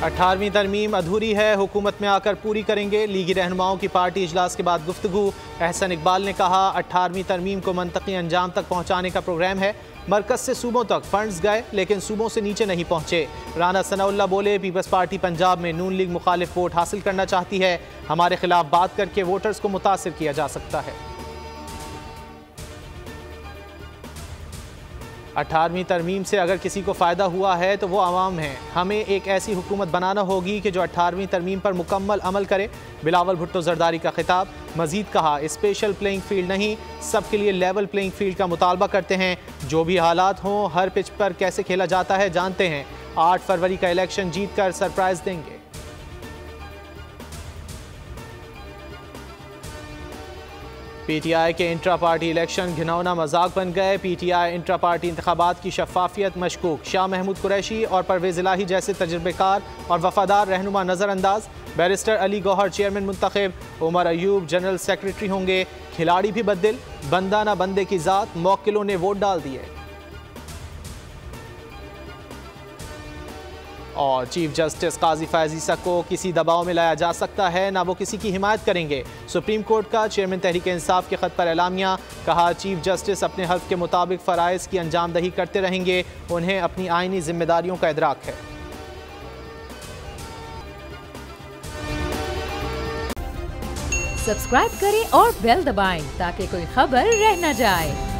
18वीं तरमीम अधूरी है, हुकूमत में आकर पूरी करेंगे। लीगी रहनुमाओं की पार्टी इजलास के बाद गुफ्तगू। एहसन इकबाल ने कहा, 18वीं तरमीम को मंतकी अंजाम तक पहुँचाने का प्रोग्राम है। मरकज से सूबों तक फंड्स गए लेकिन सूबों से नीचे नहीं पहुँचे। राना सनाउल्लाह बोले, पीपल्स पार्टी पंजाब में नून लीग मुखालिफ वोट हासिल करना चाहती है। हमारे खिलाफ बात करके वोटर्स को मुतासिर किया जा सकता है। 18वीं तरमीम से अगर किसी को फ़ायदा हुआ है तो वो आवाम है। हमें एक ऐसी हुकूमत बनाना होगी कि जो 18वीं तरमीम पर मुकम्मल अमल करे। बिलावल भुट्टो जरदारी का खिताब। मजीद कहा, स्पेशल प्लेइंग फील्ड नहीं, सबके लिए लेवल प्लेइंग फील्ड का मुतालबा करते हैं। जो भी हालात हों, हर पिच पर कैसे खेला जाता है जानते हैं। 8 फरवरी का इलेक्शन जीत कर सरप्राइज देंगे। पीटीआई के इंट्रा पार्टी इलेक्शन घिनौना मजाक बन गए। पीटीआई इंट्रा पार्टी इंतखाबात की शफाफियत मशकूक। शाह महमूद कुरैशी और परवेज इलाही जैसे तजर्बेकार और वफादार रहनुमा नज़रअंदाज। बैरिस्टर अली गौहर चेयरमैन मुंतखब। उमर अयूब जनरल सेक्रेटरी होंगे। खिलाड़ी भी बदल, बंदा ना बंदे की ज़ात। मौकिलों ने वोट डाल दिए। और चीफ जस्टिस काजी फैज़ ईसा को किसी दबाव में लाया जा सकता है, ना वो किसी की हिमायत करेंगे। सुप्रीम कोर्ट का चेयरमैन तहरीक इंसाफ के खत पर एलामिया। कहा, चीफ जस्टिस अपने हल्फ के मुताबिक फ़राइज़ की अंजामदही करते रहेंगे। उन्हें अपनी आइनी जिम्मेदारियों का इदराक है। सब्सक्राइब करें और बेल दबाएं ताकि कोई खबर रह न जाए।